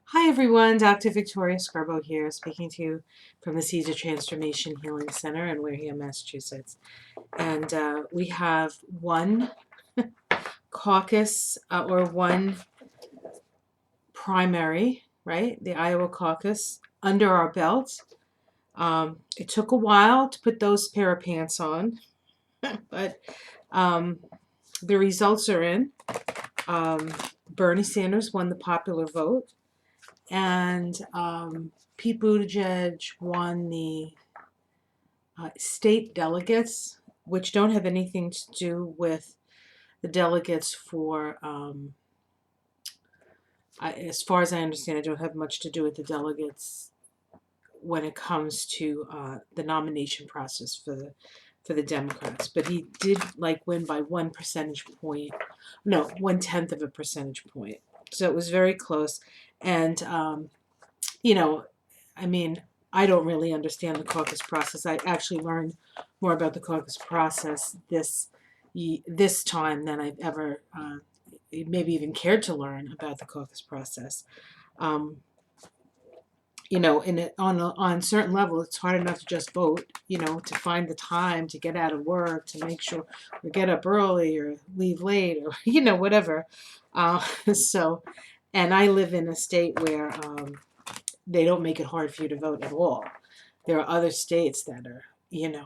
Hi everyone, Dr. Victoria Scarborough here, speaking to you from the Seeds of Transformation Healing Center in Wareham, Massachusetts. And we have one caucus or one primary, right? The Iowa Caucus under our belt. It took a while to put those pair of pants on, but the results are in. Bernie Sanders won the popular vote, and Pete Buttigieg won the state delegates, which don't have anything to do with the delegates for, as far as I understand, I don't have much to do with the delegates when it comes to the nomination process for the Democrats. But he did win by 1 percentage point, no, 1/10 of a percentage point. So it was very close, and you know, I mean, I don't really understand the caucus process. I actually learned more about the caucus process this time than I've ever maybe even cared to learn about the caucus process. Um, on a certain level, it's hard enough to just vote. To find the time to get out of work, to make sure or get up early or leave late or whatever. So, and I live in a state where they don't make it hard for you to vote at all. There are other states that are,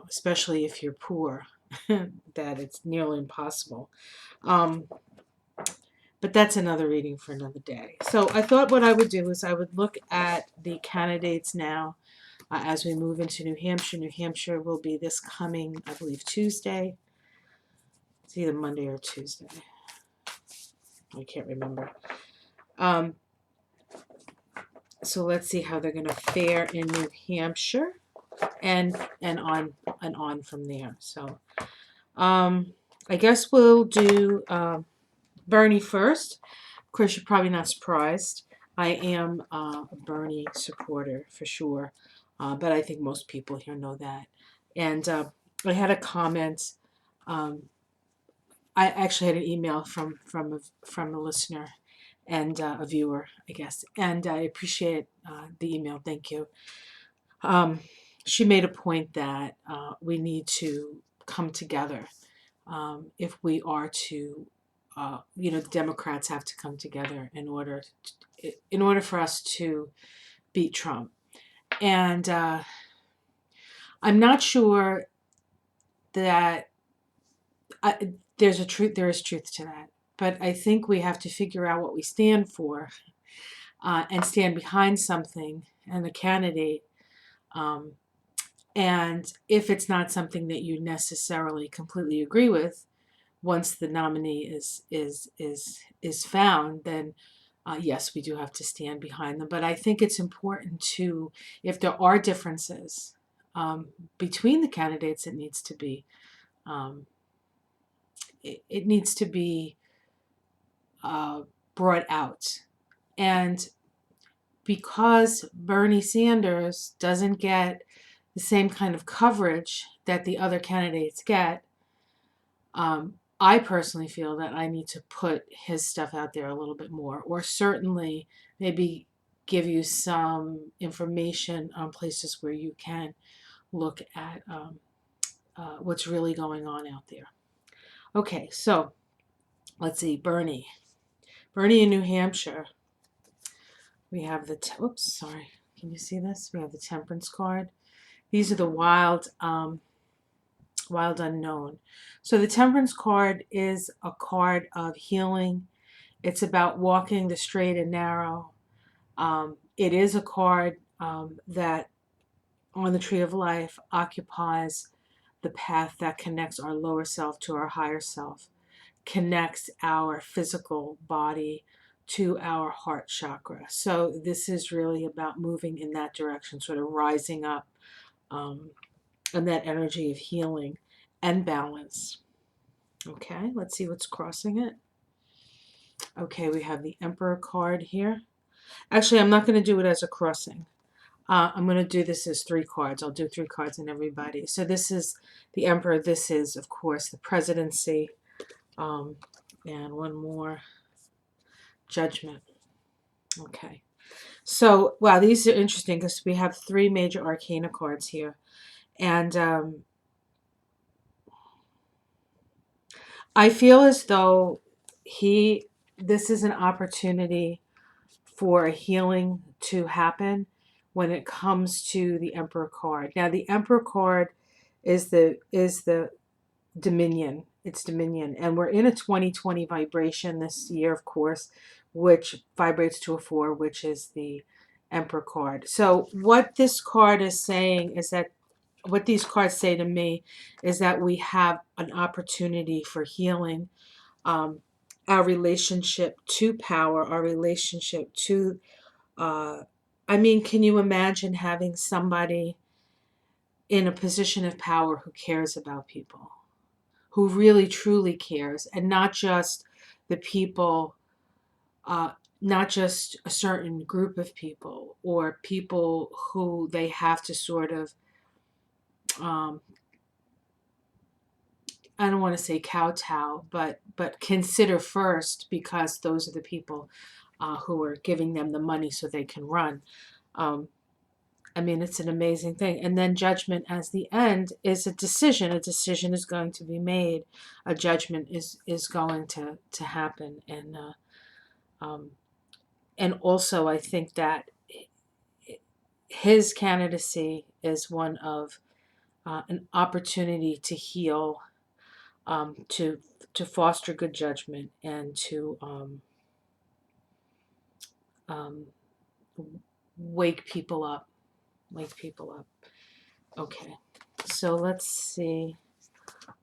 especially if you're poor, that it's nearly impossible. Um, but that's another reading for another day. So I thought what I would do is I would look at the candidates now as we move into New Hampshire. New Hampshire will be this coming, I believe, Tuesday. It's either Monday or Tuesday. I can't remember. So let's see how they're going to fare in New Hampshire, and on from there. So I guess we'll do Bernie first. Of course, you're probably not surprised. I am a Bernie supporter for sure, but I think most people here know that. And I had a comment. I actually had an email from a listener and a viewer, I guess, and I appreciate the email. Thank you. She made a point that we need to come together if we are to, the Democrats have to come together in order for us to beat Trump. And I'm not sure that there is truth to that, but I think we have to figure out what we stand for and stand behind something and the candidate. And if it's not something that you necessarily completely agree with, once the nominee is found, then yes, we do have to stand behind them. But I think it's important to, if there are differences between the candidates, it needs to be um, it needs to be brought out. And because Bernie Sanders doesn't get the same kind of coverage that the other candidates get, I personally feel that I need to put his stuff out there a little bit more, or certainly maybe give you some information on places where you can look at what's really going on out there. Okay, so let's see, Bernie in New Hampshire. We have the oops, sorry. Can you see this? We have the Temperance card. These are the wild unknown. So the Temperance card is a card of healing. It's about walking the straight and narrow. It is a card that on the Tree of Life occupies the path that connects our lower self to our higher self, connects our physical body to our heart chakra. So this is really about moving in that direction, sort of rising up and that energy of healing and balance. Okay, let's see what's crossing it. Okay, we have the Emperor card here. Actually, I'm not going to do it as a crossing. I'm going to do this as 3 cards. I'll do 3 cards in everybody. So this is the Emperor. This is, of course, the presidency. And one more, Judgment. Okay. So, wow, these are interesting because we have three major arcana cards here. And I feel as though this is an opportunity for a healing to happen when it comes to the Emperor card. Now, the Emperor card is the Dominion. It's Dominion, and we're in a 2020 vibration this year, of course, which vibrates to a 4, which is the Emperor card. So, what this card is saying is that what these cards say to me is that we have an opportunity for healing, um, our relationship to power, our relationship to I mean, can you imagine having somebody in a position of power who cares about people, who really truly cares, and not just the people, uh, not just a certain group of people or people who they have to sort of, um, I don't want to say kowtow, but consider first because those are the people who are giving them the money so they can run. Um, I mean, it's an amazing thing. And then judgment as the end is a decision. A decision is going to be made. A judgment is going to happen. Um, and also, I think that his candidacy is one of an opportunity to heal, to foster good judgment, and to um, wake people up. Wake people up. Okay, so let's see.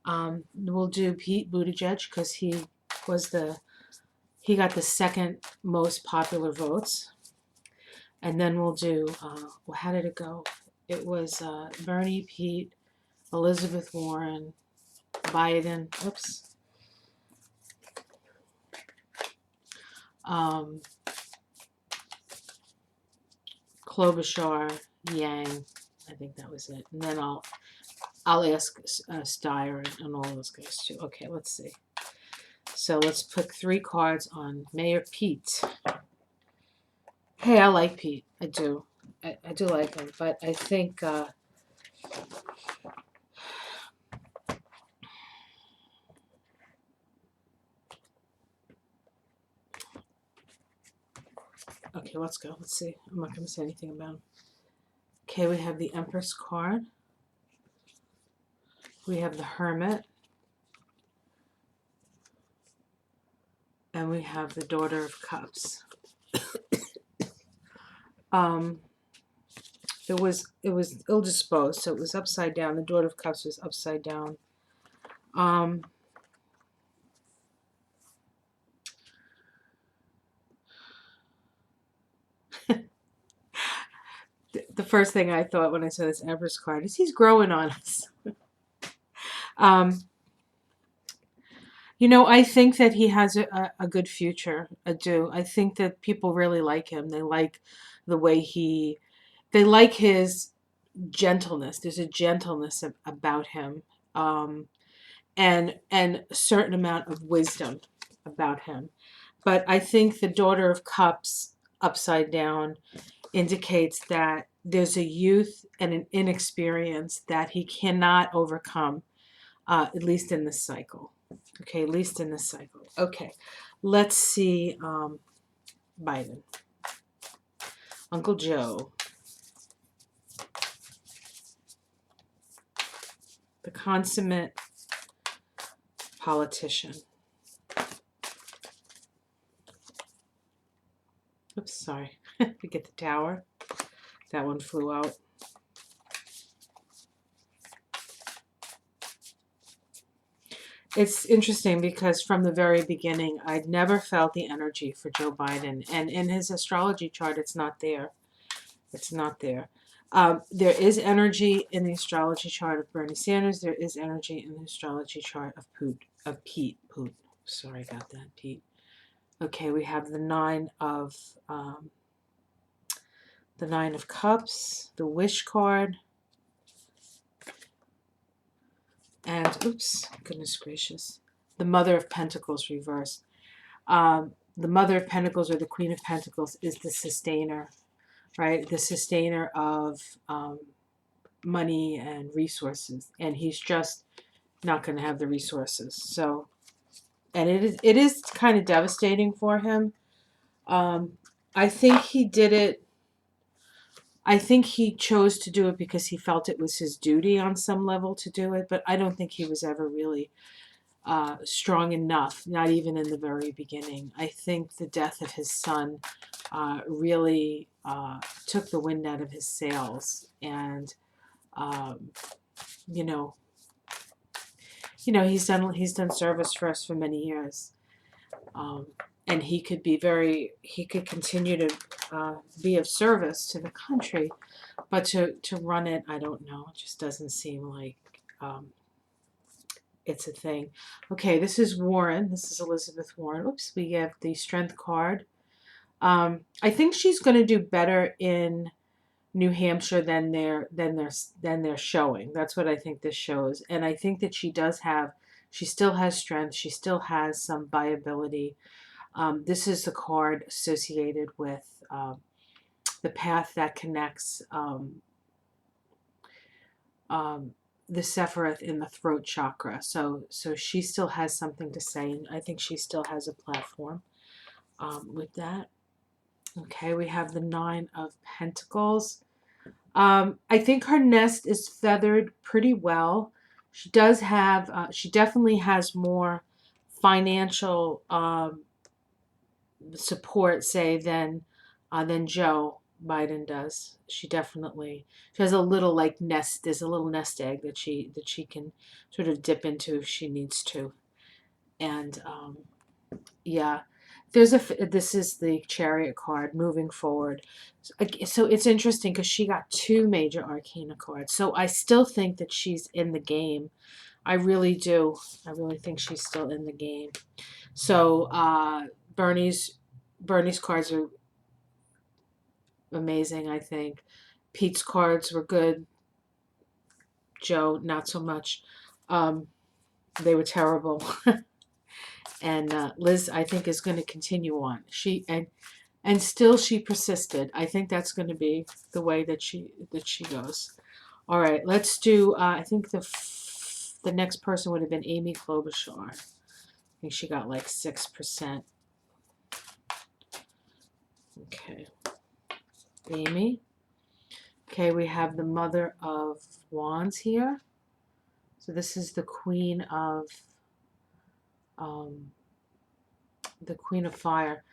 We'll do Pete Buttigieg because was he got the second most popular votes, and then we'll do well, how did it go? It was Bernie, Pete, Elizabeth Warren, Biden. Oops. Um, Klobuchar, Yang. I think that was it. And then I'll ask Steyer and all those guys too. Okay, let's see. So let's put 3 cards on Mayor Pete. Hey, I like Pete. I do. I do like him, but I think okay, let's go. Let's see. I'm not going to say anything about him. Okay, we have the Empress card. We have the Hermit. And we have the Daughter of Cups. Um, it was ill disposed, so it was upside down. The Daughter of Cups was upside down. The first thing I thought when I saw this Empress card is he's growing on us. um, I think that he has a good future. I do. I think that people really like him. They like the way they like his gentleness. There's a gentleness about him, and a certain amount of wisdom about him. But I think the Daughter of Cups upside down indicates that there's a youth and an inexperience that he cannot overcome, at least in this cycle. Okay, at least in this cycle. Okay, let's see Biden. Uncle Joe. The consummate politician. Oops, sorry. We get the tower. That one flew out. It's interesting because from the very beginning, I'd never felt the energy for Joe Biden. And in his astrology chart, it's not there. It's not there. There is energy in the astrology chart of Bernie Sanders. There is energy in the astrology chart of Pete. Sorry about that, Pete. Okay, we have the Nine of Cups, the Wish card, and oops, goodness gracious, the Mother of Pentacles reversed. the Mother of Pentacles or the Queen of Pentacles is the sustainer, right? The sustainer of money and resources, and he's just not going to have the resources. So, and it is kind of devastating for him. I think he did it. I think he chose to do it because he felt it was his duty on some level to do it, but I don't think he was ever really strong enough, not even in the very beginning. I think the death of his son really took the wind out of his sails, and um, you know, he's done service for us for many years, um, and he could continue to be of service to the country, but to run it, I don't know. It just doesn't seem like it's a thing. Okay, this is Warren. This is Elizabeth Warren. Oops, we have the Strength card. I think she's going to do better in New Hampshire than they're showing. That's what I think this shows, and I think that she still has strength. She still has some viability. This is the card associated with the path that connects um, the Sephiroth in the throat chakra. So she still has something to say, and I think she still has a platform with that. Okay, we have the Nine of Pentacles. I think her nest is feathered pretty well. She definitely has more financial support, say, than Joe Biden does. She has a little like nest. There's a little nest egg that she can sort of dip into if she needs to. And yeah, this is the Chariot card moving forward. So it's interesting because she got two major Arcana cards. So I still think that she's in the game. I really do. I really think she's still in the game. So Bernie's cards are amazing, I think. Pete's cards were good. Joe, not so much. Um, they were terrible. And Liz, I think, is going to continue on. And still she persisted. I think that's going to be the way that she goes. All right, let's do. I think the next person would have been Amy Klobuchar. I think she got like 6%. Okay, Amy. Okay, we have the Mother of Wands here. So this is um, the Queen of Fire.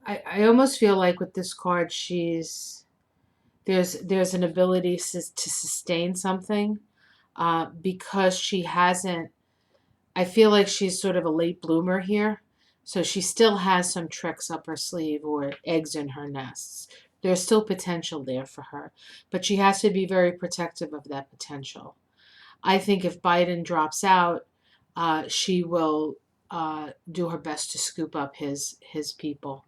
I almost feel like with this card, there's an ability to sustain something because she hasn't. I feel like she's sort of a late bloomer here, so she still has some tricks up her sleeve or eggs in her nests. There's still potential there for her, but she has to be very protective of that potential. I think if Biden drops out, she will do her best to scoop up his people,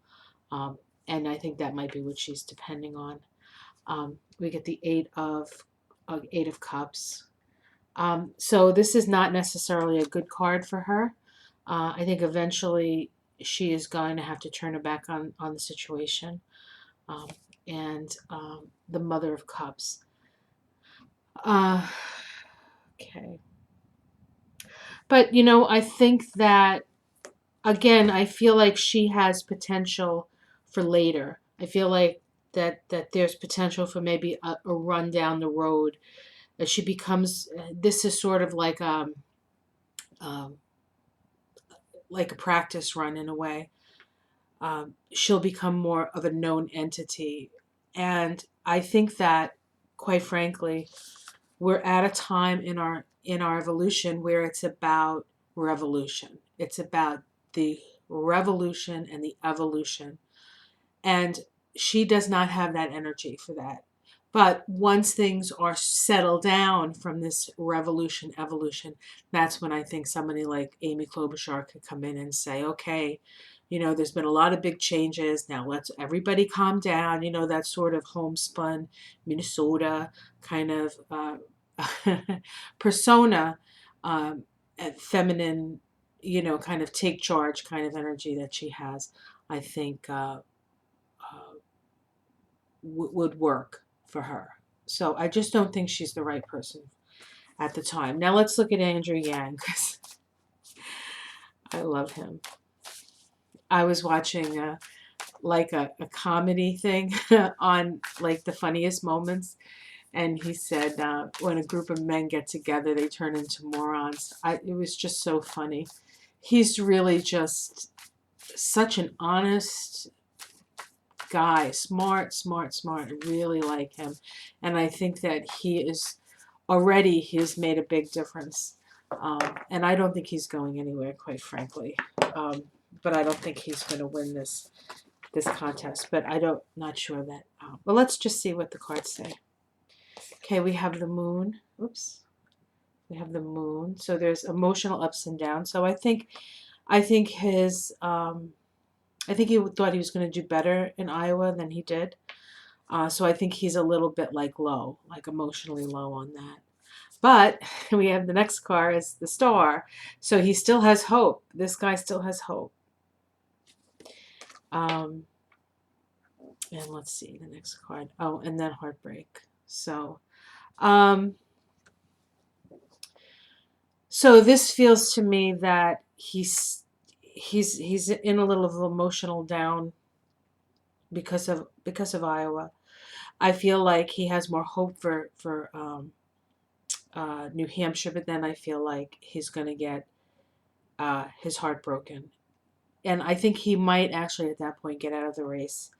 um, and I think that might be what she's depending on. We get the Eight of Cups. So this is not necessarily a good card for her. I think eventually she is going to have to turn her back on the situation. Um, and the Mother of Cups. Uh, okay. But, I think that, again, I feel like she has potential for later. I feel like that there's potential for maybe a run down the road. That she becomes, this is sort of um, like a practice run in a way. She'll become more of a known entity. And I think that, quite frankly, we're at a time in our evolution where it's about revolution. It's about the revolution and the evolution. And she does not have that energy for that. But once things are settled down from this revolution, evolution, that's when I think somebody like Amy Klobuchar could come in and say, okay, there's been a lot of big changes. Now let's everybody calm down. That sort of homespun Minnesota kind of persona, feminine you know, kind of take charge kind of energy that she has, I think would work for her. So I just don't think she's the right person at the time. Now let's look at Andrew Yang, because I love him. I was watching like a comedy thing on like the funniest moments, and he said when a group of men get together, they turn into morons. It was just so funny. He's really just such an honest guy, smart, smart, smart. I really like him, and I think that he has made a big difference. And I don't think he's going anywhere, quite frankly. But I don't think he's going to win this contest. But not sure that. But let's just see what the cards say. Okay, we have the moon. Oops, we have the moon. So there's emotional ups and downs. So I think his I think he thought he was going to do better in Iowa than he did. So I think he's a little bit like low, like emotionally low on that. But we have the next card is the star. So he still has hope. This guy still has hope. Um, and let's see the next card. Oh, and then heartbreak. Um, so this feels to me that he's in a little of emotional down because of Iowa. I feel like he has more hope for New Hampshire, but then I feel like he's going to get his heart broken, and I think he might actually at that point get out of the race.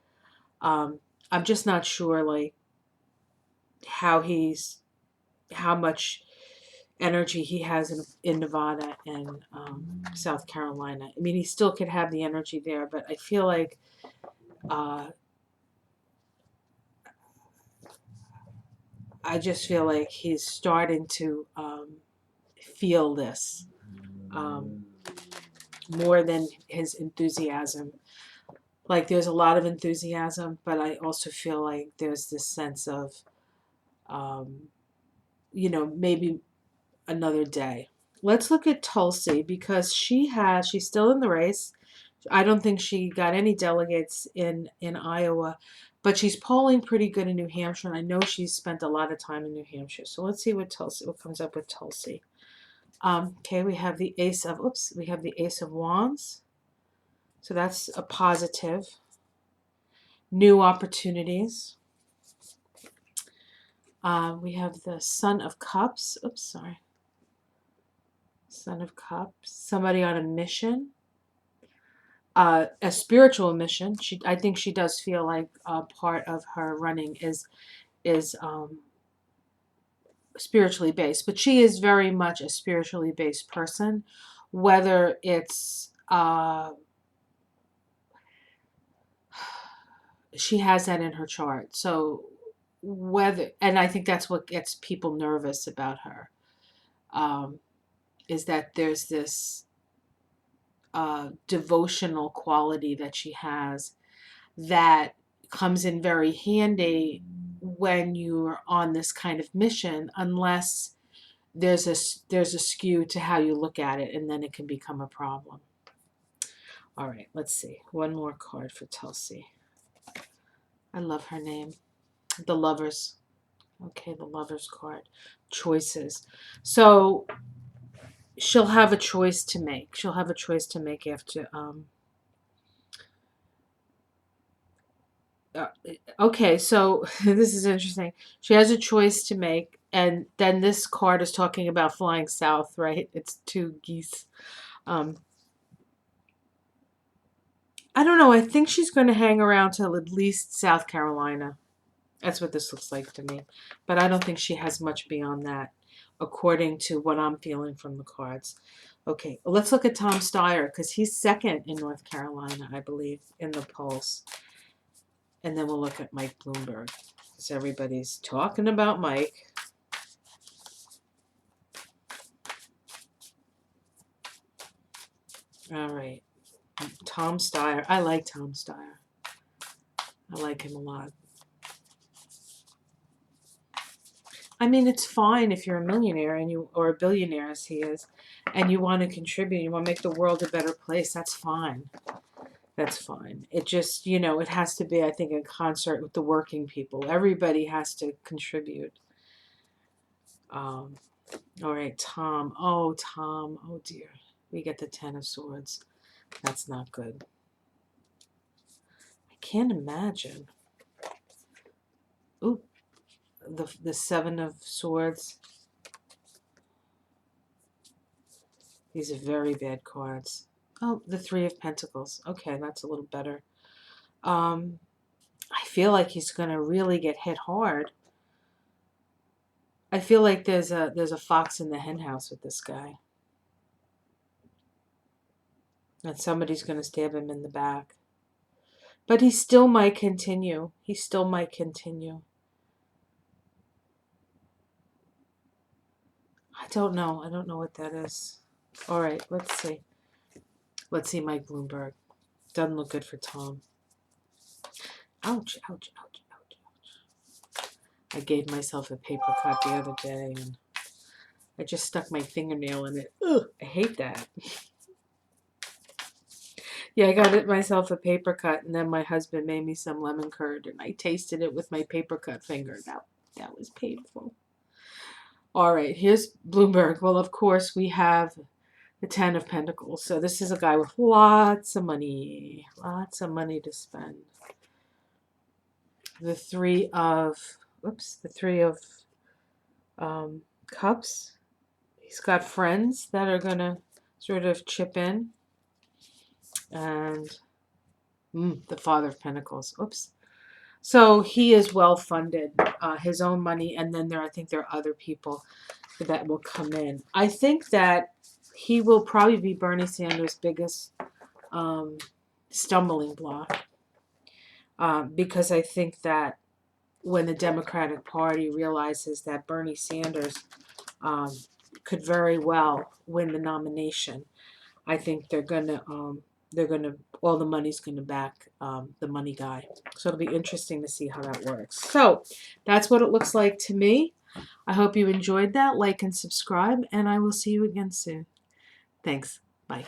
Um, I'm just not sure like how how much energy he has in Nevada and South Carolina. I mean, he still could have the energy there, but I feel like uh, I just feel like he's starting to feel this um, more than his enthusiasm. Like there's a lot of enthusiasm, but I also feel like there's this sense of, um, maybe another day. Let's look at Tulsi because she's still in the race. I don't think she got any delegates in Iowa, but she's polling pretty good in New Hampshire, and I know she's spent a lot of time in New Hampshire. So let's see what comes up with Tulsi. Okay, we have the Ace of Wands. So that's a positive. New opportunities. We have the Son of Cups. Oops, sorry. Son of Cups. Somebody on a mission. A spiritual mission. I think she does feel like part of her running is spiritually based, but she is very much a spiritually based person. Whether it's she has that in her chart, so and I think that's what gets people nervous about her. Um, is that there's this devotional quality that she has that comes in very handy when you're on this kind of mission, unless there's a skew to how you look at it, and then it can become a problem. All right, let's see. One more card for Tulsi. I love her name. The Lovers. Okay, the Lovers card. Choices. So she'll have a choice to make. She'll have a choice to make after okay, so this is interesting. She has a choice to make, and then this card is talking about flying south, right? It's two geese. Um, I don't know. I think she's going to hang around till at least South Carolina. That's what this looks like to me. But I don't think she has much beyond that, according to what I'm feeling from the cards. Okay, well, let's look at Tom Steyer, because he's second in North Carolina, I believe, in the polls. And then we'll look at Mike Bloomberg, because everybody's talking about Mike. All right. Tom Steyer. I like Tom Steyer. I like him a lot. I mean, it's fine if you're a millionaire and you, or a billionaire as he is, and you want to contribute, you want to make the world a better place. That's fine. That's fine. It just, it has to be, I think, in concert with the working people. Everybody has to contribute. Um, all right, Tom. Oh, Tom. Oh, dear. We get the Ten of Swords. That's not good. I can't imagine. Ooh, the Seven of Swords. These are very bad cards. Oh, the Three of Pentacles. Okay, that's a little better. I feel like he's gonna really get hit hard. I feel like there's a fox in the henhouse with this guy. And somebody's gonna stab him in the back. But he still might continue. He still might continue. I don't know. I don't know what that is. All right, let's see. Let's see Mike Bloomberg. Doesn't look good for Tom. Ouch, ouch, ouch, ouch, ouch. I gave myself a paper cut the other day and I just stuck my fingernail in it. Ugh, I hate that. Yeah, I got myself a paper cut and then my husband made me some lemon curd and I tasted it with my paper cut finger. That was painful. All right, here's Bloomberg. Well, of course, we have the Ten of Pentacles. So this is a guy with lots of money to spend. The Three of, Cups. He's got friends that are going to sort of chip in. And the Father of Pentacles. Oops. So he is well funded, his own money, and then I think there are other people that will come in. I think that he will probably be Bernie Sanders' biggest stumbling block, because I think that when the Democratic Party realizes that Bernie Sanders could very well win the nomination, I think they're gonna all the money's gonna back the money guy. So it'll be interesting to see how that works. So that's what it looks like to me. I hope you enjoyed that. Like and subscribe, and I will see you again soon. Thanks. Bye.